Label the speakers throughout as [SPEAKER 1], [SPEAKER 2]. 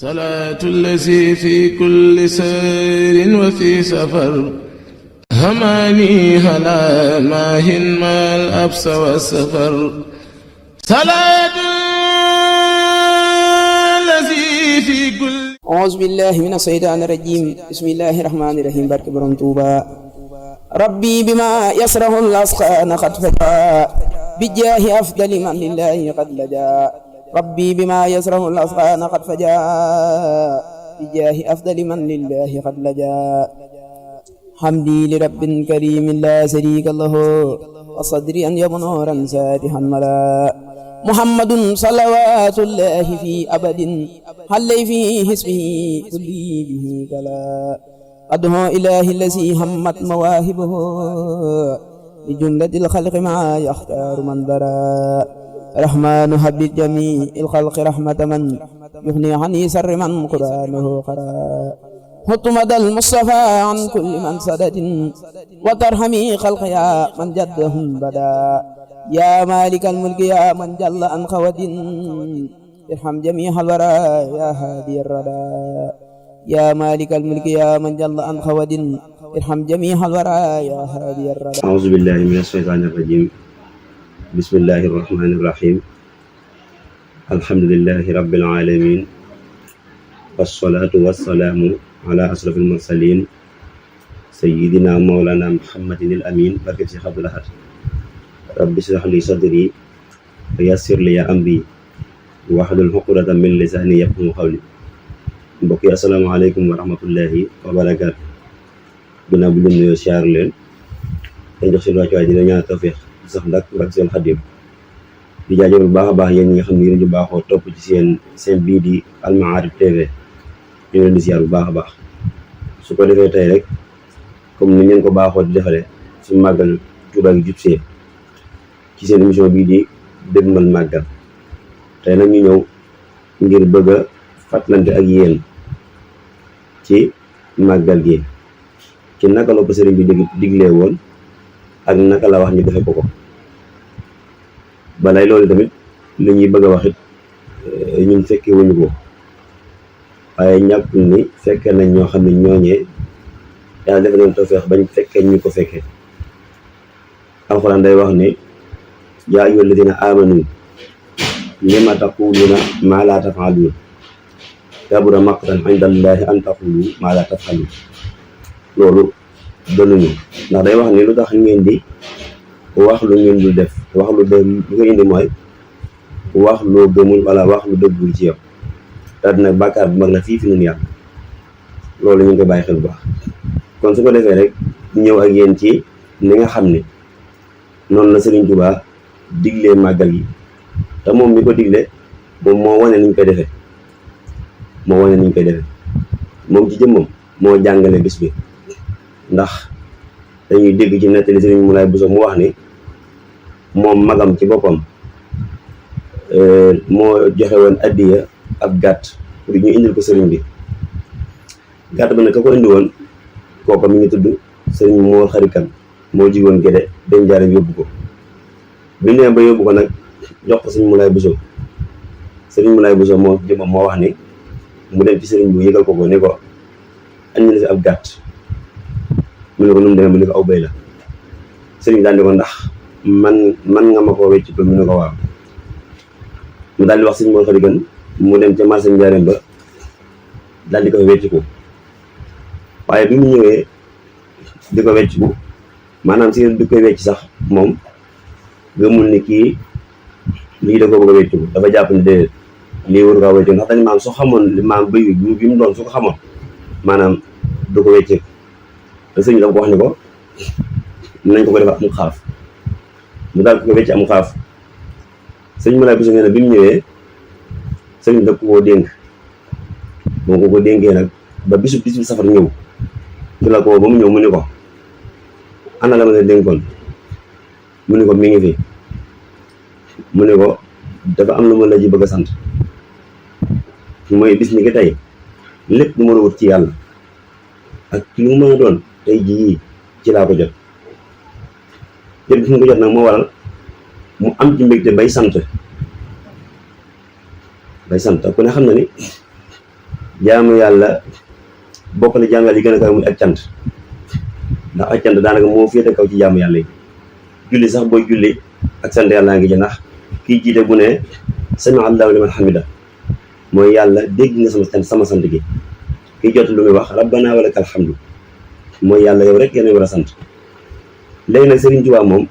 [SPEAKER 1] صلاة الذي في كل سير وفي سفر هماني هلا ماهن ما الأبس والسفر صلاة الذي في كل
[SPEAKER 2] أعوذ بالله من الشيطان الرجيم بسم الله الرحمن الرحيم بارك برم توبا ربي بما يسره الأسخان قد فجا بجاه أفضل من لله قد لجا ربي بما يسره الأسخان قد فجا بجاه أفضل من لله قد لجا حمدي لرب كريم لا شريك له وصدري أن يبنورا ساتحا ملا محمد صلوات الله في أبد حلي في حسبه كلي به كلا أدعو إله الذي همت مواهبه لجملة الخلق ما يختار من برا رحمن هب للجميع الخلق رحمة من يغني عني سر من قرآنه قرأ حط مدى المصطفى عن كل من سدد وترحمي خلق يا من جدهم بدا يا مالك الملك يا من جل عن خود ارحم جميع الورى يا هادي الردى يا مالك الملك يا من جل عن خود ارحم جميع الورى يا هادي الردى.
[SPEAKER 3] أعوذ بالله من الشيطان الرجيم بسم الله الرحمن الرحيم الحمد لله رب العالمين والصلاة والسلام على أشرف المرسلين سيدنا مولانا محمد الأمين barke Cheikh Abdou Lahad rabbi shrah li sadri wa yassir li amri wahlul uqdatan min lisani yafqahu qawli. Mbokk yi asalaamaaleykum wa rahmatullahi wa barakaatu. Ginnaaw bu ñu nuyoo siyaar leen dañ jox seen wàccuwaay dina ñaan tawfiq sax ndak ak seen xadim di jaajëfal bu baax a baax yéen ñi nga xam ne yéen ñu baaxoo topp ci seen bii di Al Maarif TV ñu leen di siyaar bu baax a baax. su ko defee tey rek comme ni ngeen ko baaxoo di defalee suñu màggal Tuubaa gi jub see ci seen émission bii di dëgmal màggal tey nag ñu ñëw ngir bëgg a fàttalante ak yéen ci màggal gi ci naka la ko sëriñ bi diglee woon ak naka la wax ñu defe ko balay loolu tamit li ñuy bëgg a wax it ñun fekke wuñu ko waaye ñàkk ni fekke nañ ñoo xam ne ñooñee yàlla defe leen tawfeex bañ fekkee ñu ko fekkee. alxuraan day wax ne yaa ayyuhal ladina amanu lima taquluuna maa laa taf'aluun kabura maqtan inda Allaahi an taqulu maa laa taf'aluun. loolu gënuñu ndax day wax ne lu tax ngeen di wax lu ngeen dul def wax lu ko indi mooy wax loo gëmul wala wax lu dëggul ci yow daal nag bàkkaar bu mag la fii fi nun yàq loolu ñu ngi koy bàyyi xel bu baax. kon su ko defee rek ñëw ak yéen ci ni nga xam ne noonu la Sëriñ Tuubaa diglee màggal gi te moom mi ko digle moom moo wane niñ koy defee moom ci jëmmam moo jàngale bis bi. ndax dañuy dégg ci nettali Sëriñ Moulay Bousso mu wax ni moom magam ci boppam moo joxe woon addiya ab gàtt pour ñu indil ko sëriñ bi. gàtt ba nag ka ko indi woon kooka mi ngi tudd Sëriñ Moor Xari Kan moo jigoon Gédé dañ jaaram yóbbu ko bi ñu ba yóbbu ko nag jox ko Sëriñ Moulay Bousso. Sëriñ Moulay Bousso moo jëmmam moo wax ni mu dem ci sëriñ bu yëgal ko ni ko andi na fi ab gàtt. mu ne ko nu mu demee mu ne ko aw béy la. sëriñ daal di ko ndax man nga ma koo wecc ko mu ne ko waaw. mu daal di wax sëriñ Moor Xari Kan mu dem ca marché Njaaréem ba daal di koy wecc ko waaye bi mu ñëwee di ko wecc ko maanaam si di koy wecc sax moom gëmul ni kii lii da ko bëgg a wecc ko dafa jàpp ne déedéet lii waru kaa wecc ndax dañ maam soo xamoon li maam bëy bi mu doon su ko xamoon maanaam du ko wecce te sëñ bi dafa ko wax ni ko nañ ko defal am xaaf mu daal ko wecc am xaaf. sëñ Moulay Bousso nee na bi mu ñëwee sëñ bi daf ko dénk moo ko dénkee nag ba bisu safar ñëw ci la ko ba mu ñëw mu ni ko ana la ma la dénkoon mu ni ko mi ngi fi mu ni ko dafa am lu ma la ji bëgg a sant mooy bis ni ki tey lépp lu ma la wut ci yàlla ak ci lu mu mën a doon tey jii ci laa ko jot bi mu ko jot nag moo waral mu am ci mbégte bay sant ku ne xam na ni jaamu yàlla bokk na jaamu yàlla yi gën a kaw muy ak cant, ndax ak cant daanaka moo féete kaw ci jaamu yàlla yi. julli sax booy julli ak sant yàlla ngi ci, ndax kii jiite bu ne sami allahu liman hamida mooy yàlla dégg nga sama sant gi. kii jot lu muy wax rabbana wa lakal hamdu mooy yàlla yow rek yéen a war a sant. léegi nag Serigne Touba moom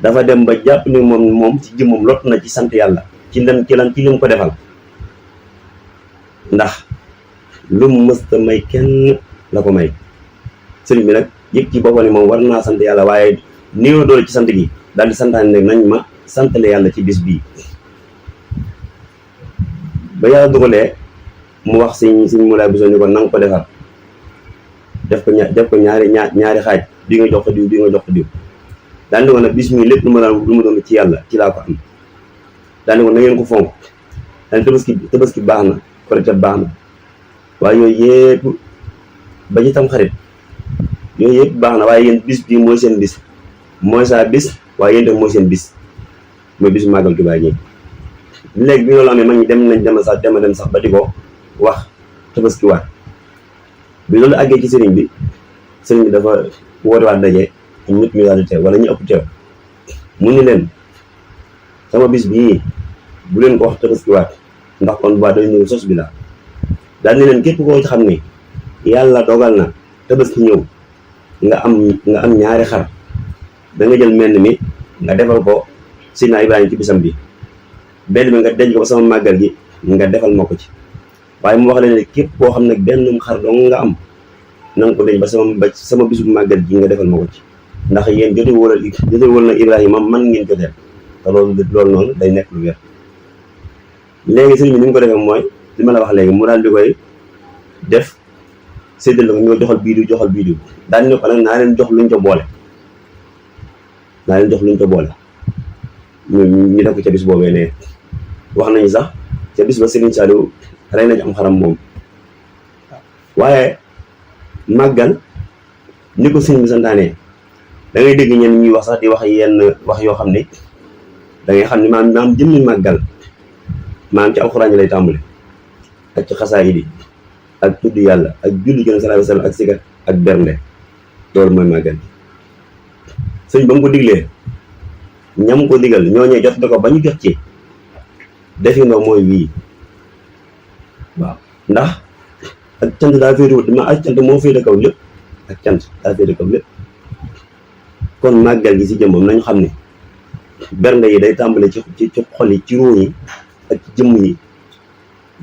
[SPEAKER 3] dafa dem ba jàpp ni moom ci jëmmam lott na ci sant yàlla ci lim ko defal, ndax lu mu mësta may kenn la ko may. Serigne bi nag yëg ci boppam ni moom war naa sant yàlla, waaye néew doole ci sant gi daal di santaane nag nañ ma santale yàlla ci bis bii. ba yàlla dogalee mu wax Sëñ Moulay Bousso ni ko nanga ko defar, def ko ñaari xaaj, bi nga jox ko diw, bi nga jox ko diw. daal di ko nag bis mii lépp lu ma doon ci yàlla ci laa ko am. daal di ko na ngeen ko fonk, daal tabaski baax na, korite baax na, waaye yooyu yëpp ba ci tam xarit yooyu yëpp baax na, waaye yéen bis bii mooy seen bis, mooy saa bis, waaye yéen tam mooy seen bis, mooy bisu màggal Tuubaa gi. léegi bi loolu amee mag ñi dem sax ba di ko wax tabaski waat. bi loolu àggee ci sëriñ bi dafa woote waat daje am ñëpp ñu daal di teew wala ñu ëpp teew, mu ni leen sama bis bii bu leen ko wax tabaski waat, ndax kon ba day ñëw sos bi la. daal ni leen képp koo xam ne yàlla dogal na tabaski ñëw nga am ñaari xar, da nga jël menn mi nga defal ko Seydina Ibrahima ci bisam bi, benn bi nga denc ko ba sama màggal gi nga defal ma ko ci. waaye mu wax leen ne képp koo xam ne benn xar dong nga am na nga ko denc ba sama bisu màggal gi nga defal ma ko ci, ndax yéen jotewul na Ibrahima man ngeen joteel, te loolu noonu day nekk lu wér. léegi sëriñ bi ni mu ko defee mooy li ma la wax léegi, mu daal di koy def séddale ko ñu ko joxal bii diw daal ne ko nag naa leen jox luñ ko boole, ñu def ko ca bis boobee ne wax nañu sax ca bis ba Serigne Saliou rey na ci am xaram moom. waaye màggal ni ko sëñ bi santaane da ngay dégg ñenn ñuy wax sax di wax yenn wax yoo xam ne da ngay xam ne maam jëmmi màggal maam ci alxuraan yi lay tàmbale ak ci xasaayid yi ak tudd yàlla ak julli ci sallallahu alayhi wasallam ak sigar ak bernde. loolu mooy màggal sëñ ba mu ko diglee ñam ko digal ñooñee jot ko ba ñu jot ci defindoo mooy wii. waaw ndax ak cant daa féetewut ak cant moo féete kaw lépp, ak cant daa féete kaw lépp. kon màggal gi si jëmmam nañu xam ne bernde yi day tàmbale ci xol yi, ci ruu yi ak ci jëmm yi.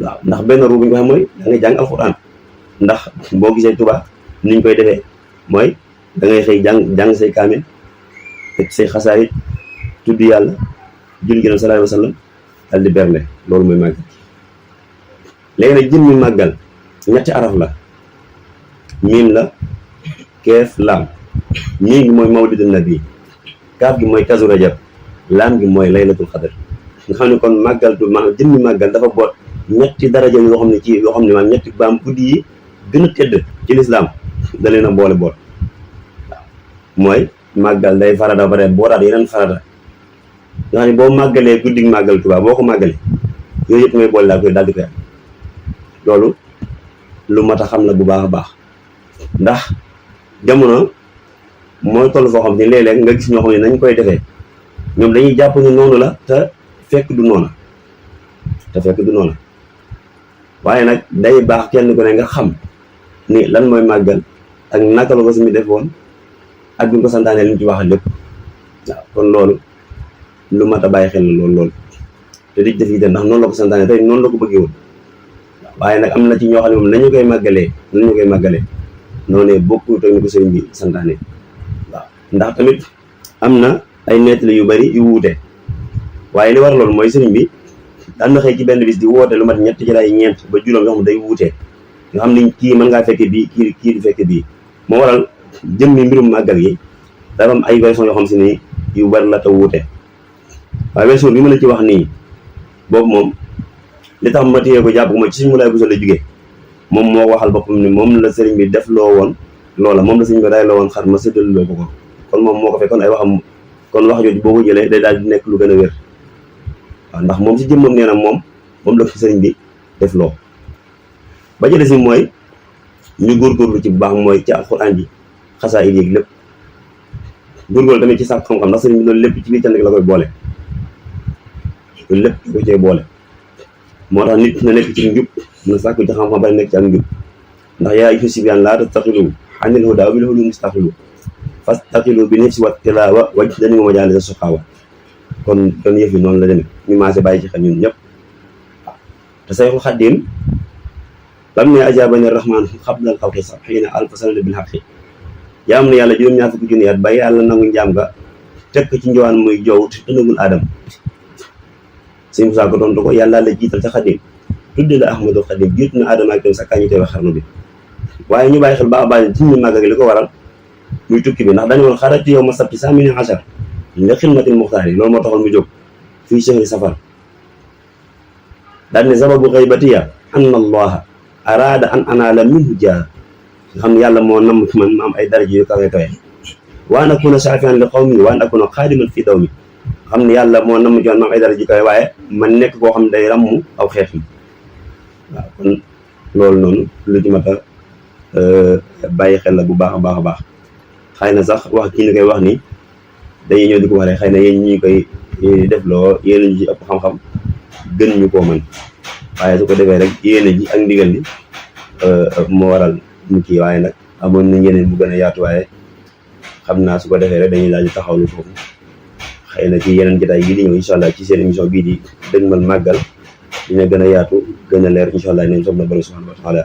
[SPEAKER 3] waaw ndax benn ruu bu ñu waxee mooy da ngay jàng alxuraan, ndax boo gisee Tuubaa ni ñu koy defee mooy da ngay xëy jàng say kaamil ak say xasaayit, tudd yàlla, julli ci sallallahu alayhi wasallam dal di bernde. loolu mooy màggal. léegi nag jëmmi màggal ñetti araf la, miim la, keef, laam. miim gi mooy mawlidun nabi, kaaf gi mooy kazu rajab, laam gi mooy laylatul xadr. nga xam ne kon màggal jëmmi màggal dafa boot ñetti daraja yoo xam ne maanaam ñetti baam guddi yi gën a tedd ci lislaam da leen a boole boot. waaw mooy màggal day farata ba pare bootaat yeneen farata nga xam ne boo màggalee guddig màggal Tuubaa boo ko màggalee yooyu yëpp ngay boole daal di koy am. loolu lu mat a xam la bu baax a baax, ndax jamono mooy toll foo xam ne léeg-léeg nga gis ñoo xam ne nañ koy defee ñoom dañuy jàpp ni noonu la te fekk du noona waaye nag day baax kenn ku ne nga xam ni lan mooy màggal ak naka la ko suñu defoon ak bi ñu ko santaane li ñu ci wax lépp. waaw kon loolu lu mat a bàyyi xel la loolu te di def yi ndax noonu la ko santaane tey noonu la ko bëggee woon. waaye nag am na ci ñoo xam ne moom nañu koy màggalee noonu bokkut ak ni ko sëriñ bi santaane. waaw ndax tamit am na ay nettali yu bari yu wuute, waaye li war loolu mooy sëriñ bi daan na xëy ci benn bis di woote lu mat ñetti jataay ñeent ba juróom yoo xam ne day wuute, nga xam ne kii mën ngaa fekke bii kii du fekke bii. moo waral jëmmi mbirum màggal gi dafa am ay version yoo xam si ni yu bari la te wuute. waaye version bi ma la ci wax nii boobu moom li tax ma téye ko jàpp ko mooy ci Sëñ Moulay Bousso la jógee, moom moo waxal boppam ni moom la sëriñ bi def loo woon loola, moom la sëriñ bi day loo woon xar ma séddaloo ko kon moom moo ko fekk kon ay waxam kon wax jooju boo ko jëlee day daal di nekk lu gën a wér. waaw ndax moom si jëmmam nee na moom la ko sëriñ bi def loo. ba ci des mooy ñu góorgóorlu ci bu baax mooy ci alxuraan ji xasaa it yéeg lépp góorgóorlu tamit ci sax xam-xam ndax sëriñ bi loolu lépp ci biir cant gi la koy boole loolu lépp ko cee boole moo tax nit na nekk ci njub na sàkku ci xam-xam ba nekk ci ak njub ndax yaa ayyuha sibyaan laa tastaxilu anil hudaa wa bil ulumi mustaxilu fastaxilu bi nafsi wa tilaawa wajtanibu majaalisa suxaawa kon yëf yi noonu la demee ñu maase bàyyi ci xel ñun ñëpp te Sayxul Xadiim lam ne ajaabani rahmaan xablal xalqi sab'iina alfa sanata bil haqqi jaam na yàlla juróom-ñaar fukki junni at ba yàlla nangu njaam nga teg ko ci njowaan muy joow te tëndagul aadama sëñ Musaa ko doon ko yàlla la jiital ca Xadiim tudde la Ahmadul Xadiim jiitu na aadama ak dem sa kañu teewe xarnu bi waaye ñu bàyyi xel baax a baax ci ñu màgg ak li ko waral muy tukki bi ndax dañu woon xarajtu yawma sabti saamini ashar li xidmatil muxtaar yi loolu moo taxoon mu jóg fii shahri safar daal ne sababu xaybatiya anna allaha araada an anaala minhu jaar nga xam ne yàlla moo namm ci man ma am ay daraja yu kawe kawe wa an akuna shafian li qawmi wa an akuna xaadiman fi dawmi xam ne yàlla moo namm ci man ma am ay daraja yu kawe waaye man nekk koo xam ne day ràmm aw xeet mi waaw kon loolu noonu lu ci mat a bàyyi xel la bu baax a baax a baax xëy na sax wax kii ni koy wax ni dañuy ñëw di ko wax rek xëy na yéen ñi koy def loo yéen ñu ci ëpp xam-xam gën ñu koo mën waaye su ko defee rek yéen ji ak ndigal li moo waral mu kii waaye nag amoon na yeneen bu gën a yaatu waaye xam naa su ko defee rek dañuy laaj taxawlu foofu xëy na ci yeneen jotaay yi di ñëw incha allah ci seen émission bii di dëgmal màggal dina gën a yaatu gën a leer incha allah nañ soog na borom subhanahu wa taala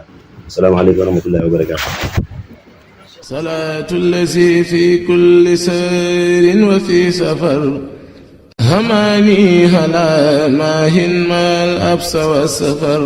[SPEAKER 3] asalaamaaleykum wa rahmatullahi wa barakatu
[SPEAKER 1] صلاة الذي في كل سير وفي سفر هماني هلا ماهن ما الأبس والسفر